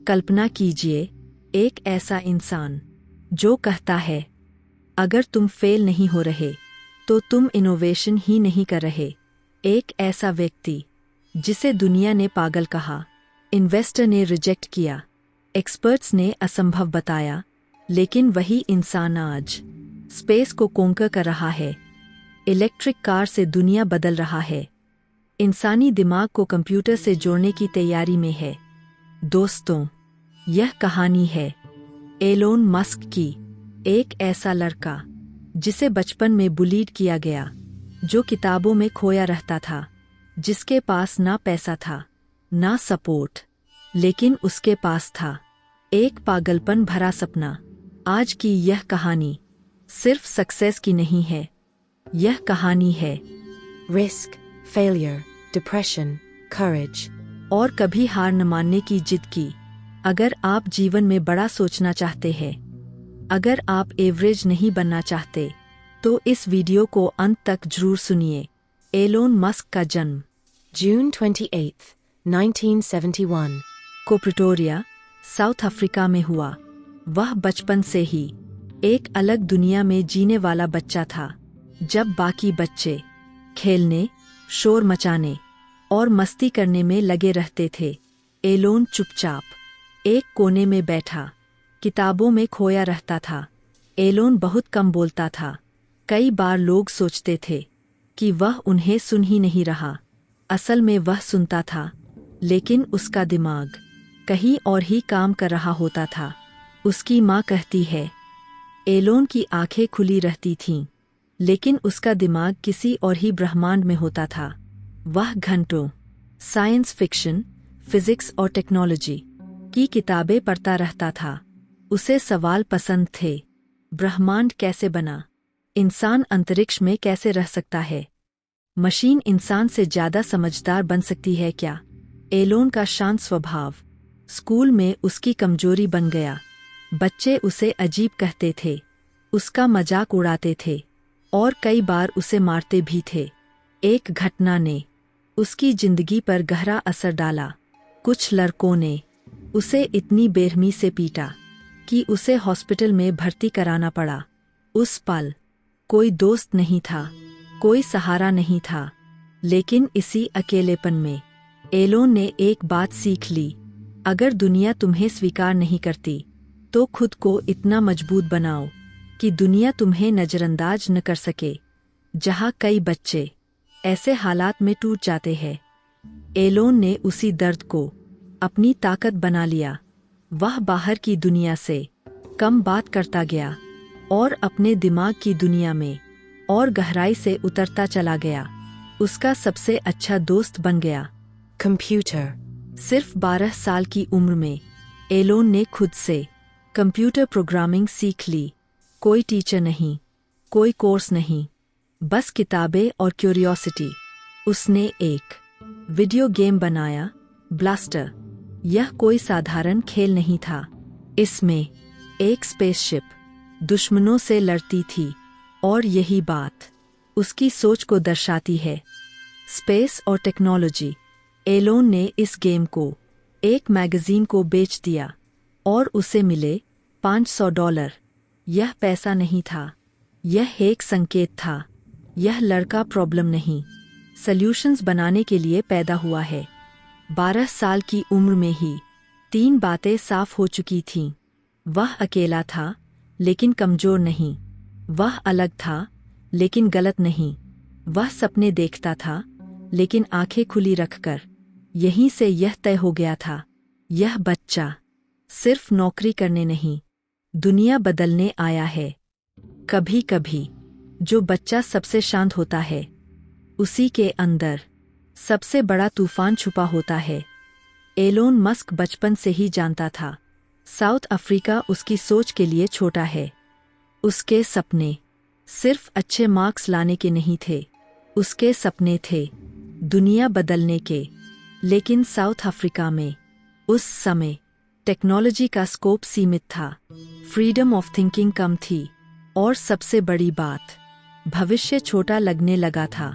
कल्पना कीजिए, एक ऐसा इंसान जो कहता है, अगर तुम फेल नहीं हो रहे तो तुम इनोवेशन ही नहीं कर रहे। एक ऐसा व्यक्ति जिसे दुनिया ने पागल कहा, इन्वेस्टर ने रिजेक्ट किया, एक्सपर्ट्स ने असंभव बताया, लेकिन वही इंसान आज स्पेस को कोंकर कर रहा है, इलेक्ट्रिक कार से दुनिया बदल रहा है, इंसानी दिमाग को कंप्यूटर से जोड़ने की तैयारी में है। दोस्तों, यह कहानी है एलोन मस्क की। एक ऐसा लड़का जिसे बचपन में बुलीड किया गया, जो किताबों में खोया रहता था, जिसके पास ना पैसा था ना सपोर्ट, लेकिन उसके पास था एक पागलपन भरा सपना। आज की यह कहानी सिर्फ सक्सेस की नहीं है, यह कहानी है रिस्क, फेलियर, डिप्रेशन, करेज और कभी हार न मानने की जिद की। अगर आप जीवन में बड़ा सोचना चाहते हैं, अगर आप एवरेज नहीं बनना चाहते, तो इस वीडियो को अंत तक जरूर सुनिए। एलोन मस्क का जन्म June 28, 1971 को प्रिटोरिया, साउथ अफ्रीका में हुआ। वह बचपन से ही एक अलग दुनिया में जीने वाला बच्चा था। जब बाकी बच्चे खेलने, शोर मचाने और मस्ती करने में लगे रहते थे, एलोन चुपचाप एक कोने में बैठा किताबों में खोया रहता था। एलोन बहुत कम बोलता था। कई बार लोग सोचते थे कि वह उन्हें सुन ही नहीं रहा। असल में वह सुनता था, लेकिन उसका दिमाग कहीं और ही काम कर रहा होता था। उसकी माँ कहती है, एलोन की आंखें खुली रहती थीं, लेकिन उसका दिमाग किसी और ही ब्रह्मांड में होता था। वह घंटों साइंस फिक्शन, फिजिक्स और टेक्नोलॉजी की किताबें पढ़ता रहता था। उसे सवाल पसंद थे, ब्रह्मांड कैसे बना, इंसान अंतरिक्ष में कैसे रह सकता है, मशीन इंसान से ज़्यादा समझदार बन सकती है क्या। एलोन का शांत स्वभाव स्कूल में उसकी कमजोरी बन गया। बच्चे उसे अजीब कहते थे, उसका मजाक उड़ाते थे और कई बार उसे मारते भी थे। एक घटना ने उसकी जिंदगी पर गहरा असर डाला। कुछ लड़कों ने उसे इतनी बेरहमी से पीटा कि उसे हॉस्पिटल में भर्ती कराना पड़ा। उस पल कोई दोस्त नहीं था, कोई सहारा नहीं था, लेकिन इसी अकेलेपन में एलोन ने एक बात सीख ली, अगर दुनिया तुम्हें स्वीकार नहीं करती, तो खुद को इतना मजबूत बनाओ कि दुनिया तुम्हें नज़रअंदाज न कर सके। जहाँ कई बच्चे ऐसे हालात में टूट जाते हैं, एलोन ने उसी दर्द को अपनी ताकत बना लिया। वह बाहर की दुनिया से कम बात करता गया और अपने दिमाग की दुनिया में और गहराई से उतरता चला गया। उसका सबसे अच्छा दोस्त बन गया कंप्यूटर। सिर्फ 12 साल की उम्र में एलोन ने खुद से कंप्यूटर प्रोग्रामिंग सीख ली। कोई टीचर नहीं, कोई कोर्स नहीं, बस किताबें और क्यूरियोसिटी। उसने एक वीडियो गेम बनाया, ब्लास्टर। यह कोई साधारण खेल नहीं था। इसमें एक स्पेसशिप दुश्मनों से लड़ती थी और यही बात उसकी सोच को दर्शाती है। स्पेस और टेक्नोलॉजी। एलोन ने इस गेम को एक मैगजीन को बेच दिया और उसे मिले $500। यह पैसा नहीं था, यह एक संकेत था, यह लड़का प्रॉब्लम नहीं, सॉल्यूशंस बनाने के लिए पैदा हुआ है। 12 साल की उम्र में ही 3 बातें साफ हो चुकी थीं। वह अकेला था, लेकिन कमजोर नहीं। वह अलग था, लेकिन गलत नहीं। वह सपने देखता था, लेकिन आंखें खुली रखकर। यहीं से यह तय हो गया था, यह बच्चा सिर्फ नौकरी करने नहीं, दुनिया बदलने आया है। कभी कभी जो बच्चा सबसे शांत होता है, उसी के अंदर सबसे बड़ा तूफान छुपा होता है। एलोन मस्क बचपन से ही जानता था, साउथ अफ्रीका उसकी सोच के लिए छोटा है। उसके सपने सिर्फ अच्छे मार्क्स लाने के नहीं थे, उसके सपने थे दुनिया बदलने के। लेकिन साउथ अफ्रीका में उस समय टेक्नोलॉजी का स्कोप सीमित था, फ्रीडम ऑफ थिंकिंग कम थी और सबसे बड़ी बात, भविष्य छोटा लगने लगा था।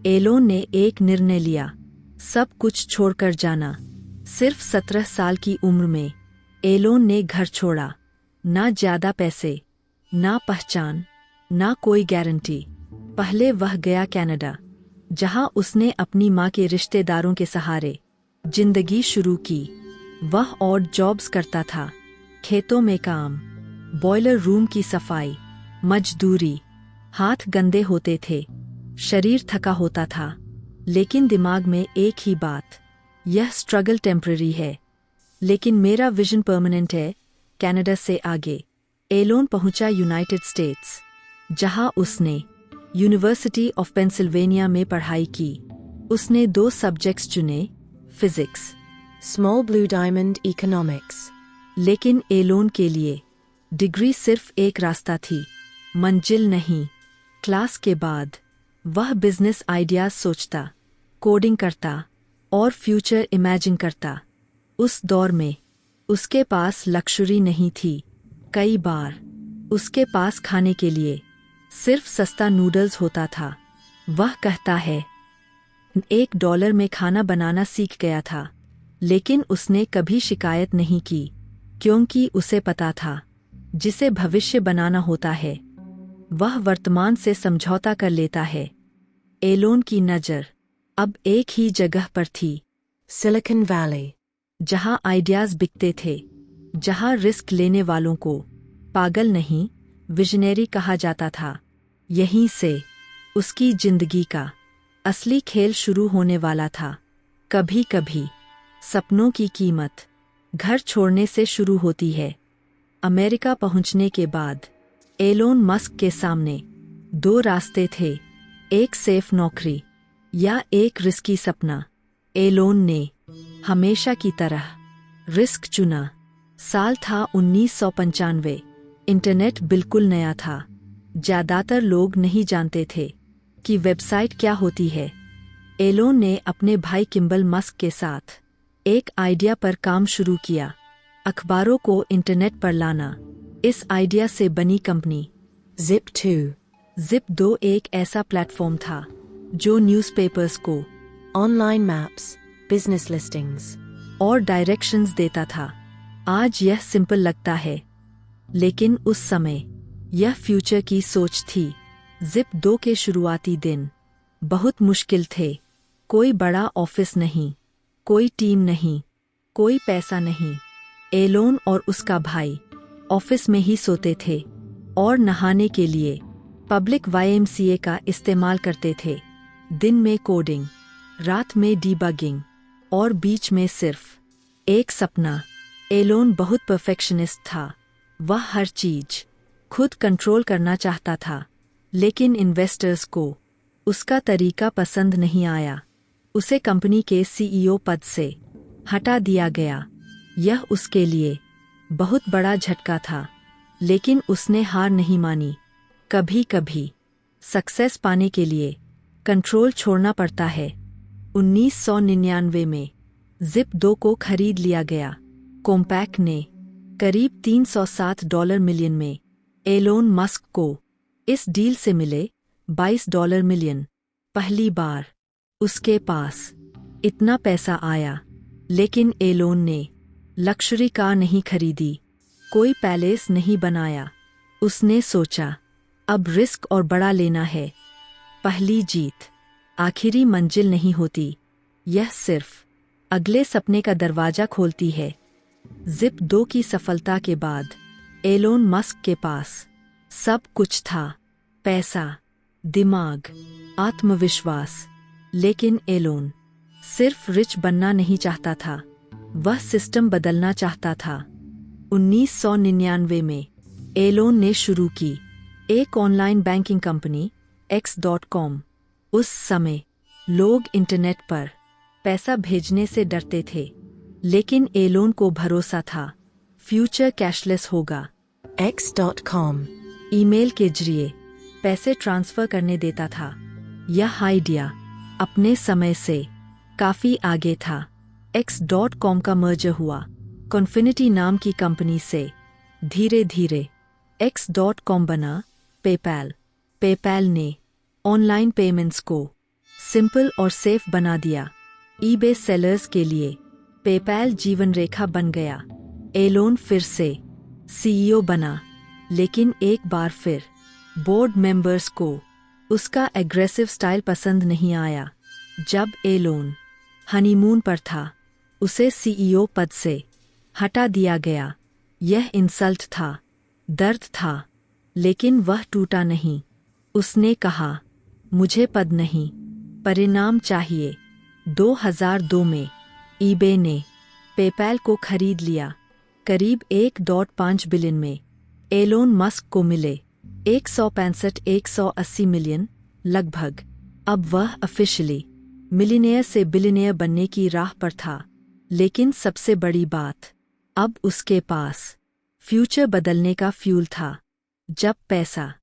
एलोन ने एक निर्णय लिया, सब कुछ छोड़कर जाना। सिर्फ 17 साल की उम्र में एलोन ने घर छोड़ा। ना ज्यादा पैसे, ना पहचान, ना कोई गारंटी। पहले वह गया कनाडा, जहां उसने अपनी मां के रिश्तेदारों के सहारे जिंदगी शुरू की। वह ऑड जॉब्स करता था, खेतों में काम, बॉयलर रूम की सफाई, मजदूरी। हाथ गंदे होते थे, शरीर थका होता था, लेकिन दिमाग में एक ही बात, यह स्ट्रगल टेम्पररी है, लेकिन मेरा विजन परमानेंट है। कनाडा से आगे एलोन पहुंचा यूनाइटेड स्टेट्स, जहां उसने यूनिवर्सिटी ऑफ पेंसिल्वेनिया में पढ़ाई की। उसने 2 सब्जेक्ट्स चुने, physics, Small Blue Diamond Economics. लेकिन एलोन के लिए डिग्री सिर्फ एक रास्ता थी, मंजिल नहीं। क्लास के बाद वह बिजनेस आइडियाज सोचता, कोडिंग करता और फ्यूचर इमेजिन करता। उस दौर में उसके पास लक्ष्यूरी नहीं थी। कई बार उसके पास खाने के लिए सिर्फ सस्ता नूडल्स होता था। वह कहता है, $1 में खाना बनाना सीख गया था, लेकिन उसने कभी शिकायत नहीं की, क्योंकि उसे पता था जिसे भविष्य बनाना होता है वह वर्तमान से समझौता कर लेता है। एलोन की नज़र अब एक ही जगह पर थी, Silicon Valley. जहां आइडियाज बिकते थे, जहां रिस्क लेने वालों को पागल नहीं विजनरी कहा जाता था। यहीं से उसकी जिंदगी का असली खेल शुरू होने वाला था। कभी कभी सपनों की कीमत घर छोड़ने से शुरू होती है। अमेरिका पहुंचने के बाद एलोन मस्क के सामने 2 रास्ते थे, एक सेफ नौकरी या एक रिस्की सपना। एलोन ने हमेशा की तरह रिस्क चुना। साल था 1995। इंटरनेट बिल्कुल नया था। ज्यादातर लोग नहीं जानते थे कि वेबसाइट क्या होती है। एलोन ने अपने भाई किम्बल मस्क के साथ एक आइडिया पर काम शुरू किया, अखबारों को इंटरनेट पर लाना। इस आइडिया से बनी कंपनी Zip2. Zip2 एक ऐसा प्लेटफॉर्म था जो न्यूज़पेपर्स को Online maps, business listings. और डायरेक्शंस देता था। आज यह सिंपल लगता है, लेकिन उस समय यह फ्यूचर की सोच थी। Zip2 के शुरुआती दिन बहुत मुश्किल थे। कोई बड़ा ऑफिस नहीं, कोई टीम नहीं, कोई पैसा नहीं। एलोन और उसका भाई ऑफिस में ही सोते थे और नहाने के लिए पब्लिक YMCA का इस्तेमाल करते थे। दिन में कोडिंग, रात में डीबगिंग और बीच में सिर्फ एक सपना। एलोन बहुत परफेक्शनिस्ट था। वह हर चीज खुद कंट्रोल करना चाहता था, लेकिन इन्वेस्टर्स को उसका तरीका पसंद नहीं आया। उसे कंपनी के CEO पद से हटा दिया गया। यह उसके लिए बहुत बड़ा झटका था, लेकिन उसने हार नहीं मानी। कभी कभी सक्सेस पाने के लिए कंट्रोल छोड़ना पड़ता है। 1999 में Zip2 को खरीद लिया गया। कॉम्पैक ने करीब $307 मिलियन में एलोन मस्क को इस डील से मिले $22 मिलियन। पहली बार उसके पास इतना पैसा आया, लेकिन एलोन ने लक्ष्यूरी कार नहीं खरीदी, कोई पैलेस नहीं बनाया। उसने सोचा, अब रिस्क और बड़ा लेना है। पहली जीत आखिरी मंजिल नहीं होती, यह सिर्फ अगले सपने का दरवाजा खोलती है। Zip2 की सफलता के बाद एलोन मस्क के पास सब कुछ था, पैसा, दिमाग, आत्मविश्वास। लेकिन एलोन सिर्फ रिच बनना नहीं चाहता था, वह सिस्टम बदलना चाहता था। 1999 में एलोन ने शुरू की एक ऑनलाइन बैंकिंग कंपनी X.com। उस समय लोग इंटरनेट पर पैसा भेजने से डरते थे, लेकिन एलोन को भरोसा था फ्यूचर कैशलेस होगा। X.com. ईमेल के जरिए पैसे ट्रांसफर करने देता था। यह आइडिया अपने समय से काफी आगे था। X.com का मर्जर हुआ कॉन्फिनिटी नाम की कंपनी से। धीरे धीरे X.com बना पेपैल। पेपैल ने ऑनलाइन पेमेंट्स को सिंपल और सेफ बना दिया। ईबे सेलर्स के लिए पेपैल जीवन रेखा बन गया। एलोन फिर से सीईओ बना, लेकिन एक बार फिर बोर्ड मेंबर्स को उसका एग्रेसिव स्टाइल पसंद नहीं आया। जब एलोन हनीमून पर था, उसे सीईओ पद से हटा दिया गया। यह इंसल्ट था, दर्द था, लेकिन वह टूटा नहीं। उसने कहा, मुझे पद नहीं, परिणाम चाहिए। 2002 में ईबे ने पेपैल को खरीद लिया, करीब 1.5 बिलियन में। एलोन मस्क को मिले 165-180 मिलियन लगभग। अब वह ऑफिशियली मिलियनेयर से बिलियनेयर बनने की राह पर था। लेकिन सबसे बड़ी बात, अब उसके पास फ्यूचर बदलने का फ्यूल था। जब पैसा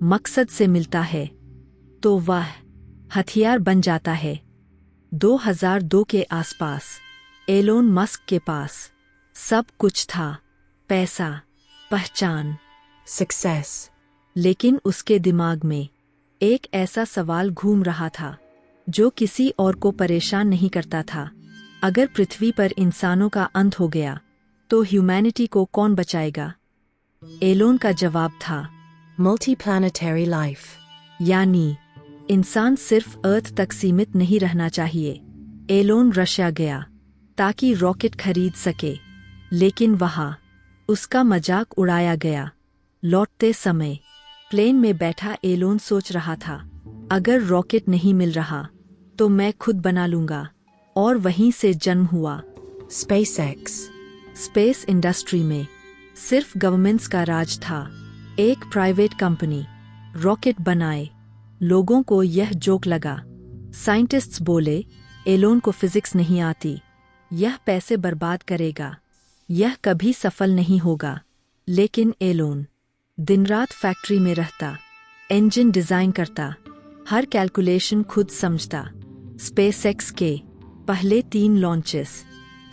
मकसद से मिलता है तो वह हथियार बन जाता है। 2002 के आसपास एलोन मस्क के पास सब कुछ था, पैसा, पहचान, Success. लेकिन उसके दिमाग में एक ऐसा सवाल घूम रहा था जो किसी और को परेशान नहीं करता था। अगर पृथ्वी पर इंसानों का अंत हो गया तो ह्यूमैनिटी को कौन बचाएगा? एलोन का जवाब था, Multiplanetary life. यानी इंसान सिर्फ अर्थ तक सीमित नहीं रहना चाहिए। एलोन रशिया गया ताकि रॉकेट खरीद सके, लेकिन वहाँ उसका मजाक उड़ाया गया। लौटते समय प्लेन में बैठा एलोन सोच रहा था, अगर रॉकेट नहीं मिल रहा तो मैं खुद बना लूंगा। और वहीं से जन्म हुआ SpaceX. स्पेस इंडस्ट्री में सिर्फ गवर्नमेंट्स का राज था। एक प्राइवेट कंपनी रॉकेट बनाए। लोगों को यह जोक लगा। साइंटिस्ट्स बोले, एलोन को फिजिक्स नहीं आती, यह पैसे बर्बाद करेगा, यह कभी सफल नहीं होगा। लेकिन एलोन दिन रात फैक्ट्री में रहता, इंजन डिजाइन करता, हर कैलकुलेशन खुद समझता। स्पेसएक्स के पहले 3 लॉन्चेस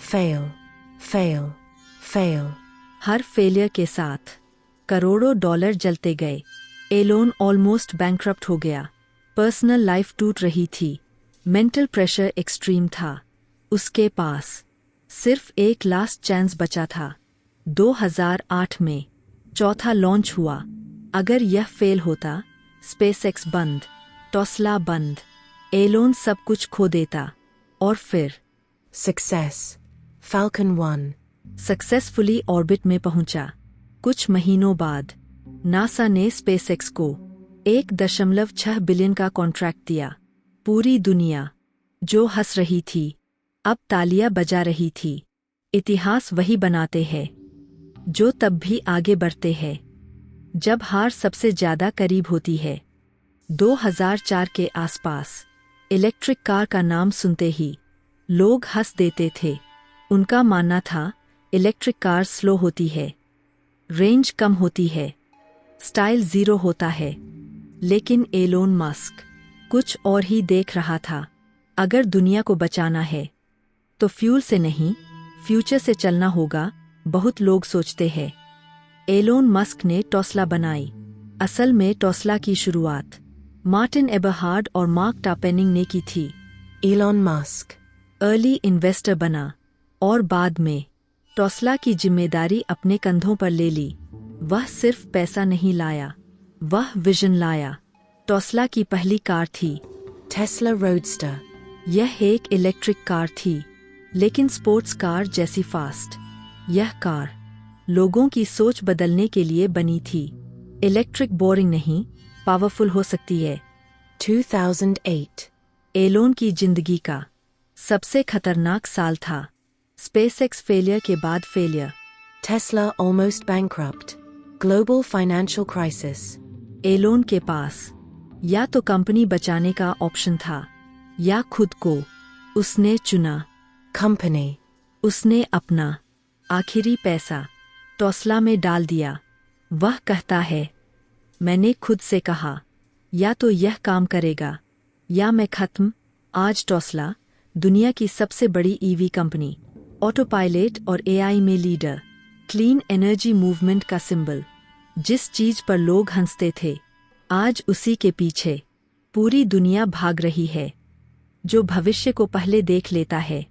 Fail. Fail. Fail. हर फेलियर के साथ करोड़ों डॉलर जलते गए। एलोन ऑलमोस्ट बैंकरप्ट हो गया। पर्सनल लाइफ टूट रही थी। मेंटल प्रेशर एक्सट्रीम था। उसके पास सिर्फ एक लास्ट चांस बचा था। 2008 में चौथा लॉन्च हुआ। अगर यह फेल होता, स्पेसएक्स बंद, टेस्ला बंद, एलोन सब कुछ खो देता। और फिर Success. Falcon 1. सक्सेसफुली ऑर्बिट में पहुंचा। कुछ महीनों बाद नासा ने स्पेसएक्स को 1.6 बिलियन का कॉन्ट्रैक्ट दिया। पूरी दुनिया जो हंस रही थी अब तालियां बजा रही थी। इतिहास वही बनाते हैं जो तब भी आगे बढ़ते हैं जब हार सबसे ज्यादा करीब होती है। 2004 के आसपास इलेक्ट्रिक कार का नाम सुनते ही लोग हंस देते थे। उनका मानना था इलेक्ट्रिक कार स्लो होती है, रेंज कम होती है, स्टाइल जीरो होता है। लेकिन एलोन मस्क कुछ और ही देख रहा था। अगर दुनिया को बचाना है तो फ्यूल से नहीं, फ्यूचर से चलना होगा। बहुत लोग सोचते हैं एलोन मस्क ने टेस्ला बनाई। असल में टेस्ला की शुरुआत मार्टिन एबरहार्ड और मार्क टापेनिंग ने की थी। Elon Musk. अर्ली इन्वेस्टर बना और बाद में टेस्ला की जिम्मेदारी अपने कंधों पर ले ली। वह सिर्फ पैसा नहीं लाया, वह विजन लाया। टेस्ला की पहली कार थी Tesla Roadster. यह एक इलेक्ट्रिक कार थी, लेकिन स्पोर्ट्स कार जैसी फास्ट। यह कार लोगों की सोच बदलने के लिए बनी थी। इलेक्ट्रिक बोरिंग नहीं, पावरफुल हो सकती है। 2008. एलोन की जिंदगी का सबसे खतरनाक साल था। स्पेसएक्स फेलियर के बाद failure, Tesla almost bankrupt. Global financial crisis. Elon के पास या तो कंपनी बचाने का ऑप्शन था या खुद को। उसने चुना Company. उसने अपना आखिरी पैसा टेस्ला में डाल दिया। वह कहता है, मैंने खुद से कहा या तो यह काम करेगा या मैं खत्म। आज टेस्ला दुनिया की सबसे बड़ी ईवी कंपनी, ऑटो पायलट और एआई में लीडर, क्लीन एनर्जी मूवमेंट का सिंबल। जिस चीज पर लोग हंसते थे आज उसी के पीछे पूरी दुनिया भाग रही है। जो भविष्य को पहले देख लेता है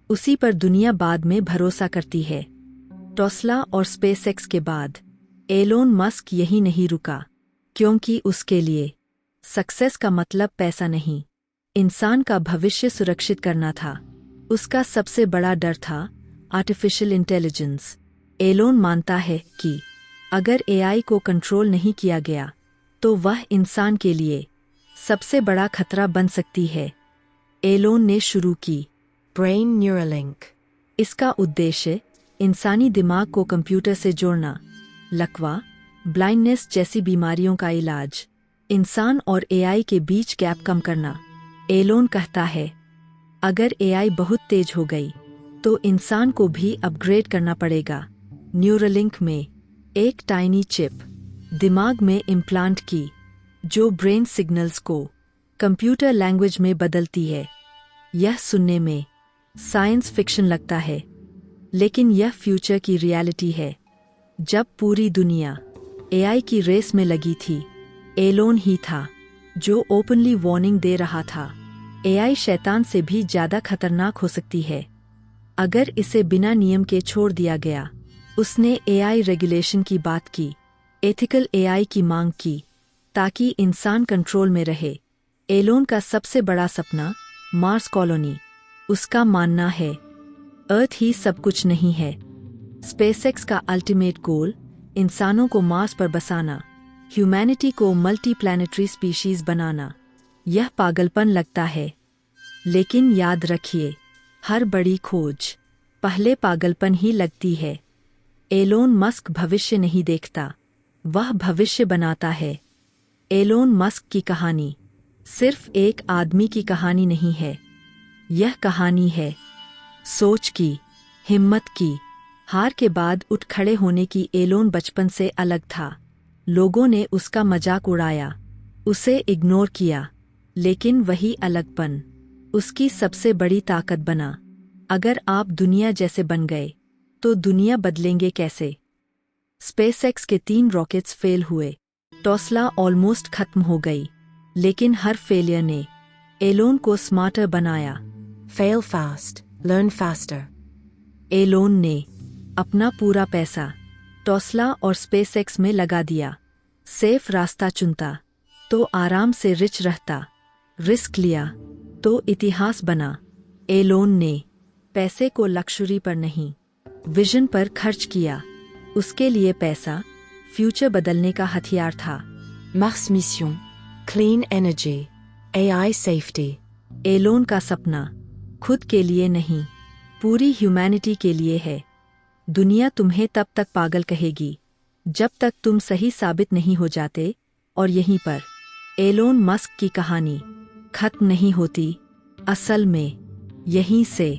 उसी पर दुनिया बाद में भरोसा करती है। टेस्ला और स्पेसएक्स के बाद एलोन मस्क यही नहीं रुका, क्योंकि उसके लिए सक्सेस का मतलब पैसा नहीं, इंसान का भविष्य सुरक्षित करना था। उसका सबसे बड़ा डर था आर्टिफिशियल इंटेलिजेंस। एलोन मानता है कि अगर एआई को कंट्रोल नहीं किया गया तो वह इंसान के लिए सबसे बड़ा खतरा बन सकती है। एलोन ने शुरू की Brain Neuralink. इसका उद्देश्य इंसानी दिमाग को कंप्यूटर से जोड़ना, लकवा, ब्लाइंडनेस जैसी बीमारियों का इलाज, इंसान और एआई के बीच गैप कम करना। एलोन कहता है, अगर एआई बहुत तेज हो गई तो इंसान को भी अपग्रेड करना पड़ेगा। न्यूरलिंक में एक टाइनी चिप दिमाग में इम्प्लांट की, जो ब्रेन सिग्नल्स को कंप्यूटर लैंग्वेज में बदलती है। यह सुनने में साइंस फिक्शन लगता है, लेकिन यह फ्यूचर की रियलिटी है। जब पूरी दुनिया एआई की रेस में लगी थी, एलोन ही था जो ओपनली वार्निंग दे रहा था, एआई शैतान से भी ज़्यादा खतरनाक हो सकती है अगर इसे बिना नियम के छोड़ दिया गया। उसने एआई रेगुलेशन की बात की, एथिकल एआई की मांग की, ताकि इंसान कंट्रोल में रहे। एलोन का सबसे बड़ा सपना मार्स कॉलोनी। उसका मानना है अर्थ ही सब कुछ नहीं है। स्पेसएक्स का अल्टीमेट गोल इंसानों को मार्स पर बसाना, ह्यूमैनिटी को मल्टी प्लैनेटरी स्पीशीज बनाना। यह पागलपन लगता है, लेकिन याद रखिए, हर बड़ी खोज पहले पागलपन ही लगती है। एलोन मस्क भविष्य नहीं देखता, वह भविष्य बनाता है। एलोन मस्क की कहानी सिर्फ एक आदमी की कहानी नहीं है, यह कहानी है सोच की, हिम्मत की, हार के बाद उठ खड़े होने की। एलोन बचपन से अलग था, लोगों ने उसका मजाक उड़ाया, उसे इग्नोर किया, लेकिन वही अलगपन उसकी सबसे बड़ी ताकत बना। अगर आप दुनिया जैसे बन गए तो दुनिया बदलेंगे कैसे? स्पेसएक्स के 3 रॉकेट्स फेल हुए, टेस्ला ऑलमोस्ट खत्म हो गई, लेकिन हर फेलियर ने एलोन को स्मार्टर बनाया। Fail fast, learn faster. Elon ने अपना पूरा पैसा टेस्ला और स्पेसएक्स में लगा दिया। सेफ रास्ता चुनता तो आराम से रिच रहता, रिस्क लिया तो इतिहास बना। एलोन ने पैसे को लक्ष्यूरी पर नहीं, विजन पर खर्च किया। उसके लिए पैसा फ्यूचर बदलने का हथियार था। Mars Mission. Clean energy. AI safety. Elon का सपना खुद के लिए नहीं, पूरी ह्यूमैनिटी के लिए है। दुनिया तुम्हें तब तक पागल कहेगी जब तक तुम सही साबित नहीं हो जाते। और यहीं पर एलोन मस्क की कहानी खत्म नहीं होती। असल में यहीं से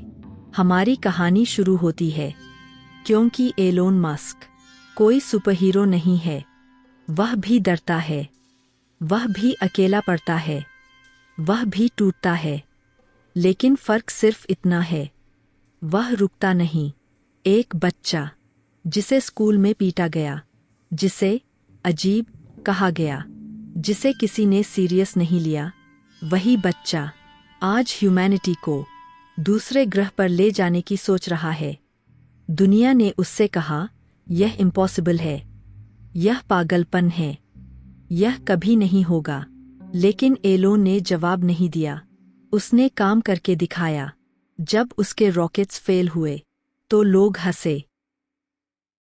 हमारी कहानी शुरू होती है, क्योंकि एलोन मस्क कोई सुपरहीरो नहीं है। वह भी डरता है, वह भी अकेला पड़ता है, वह भी टूटता है, लेकिन फर्क सिर्फ इतना है, वह रुकता नहीं। एक बच्चा जिसे स्कूल में पीटा गया, जिसे अजीब कहा गया, जिसे किसी ने सीरियस नहीं लिया, वही बच्चा आज ह्यूमैनिटी को दूसरे ग्रह पर ले जाने की सोच रहा है। दुनिया ने उससे कहा, यह इम्पॉसिबल है, यह पागलपन है, यह कभी नहीं होगा। लेकिन एलोन ने जवाब नहीं दिया, उसने काम करके दिखाया। जब उसके रॉकेट्स फेल हुए तो लोग हंसे,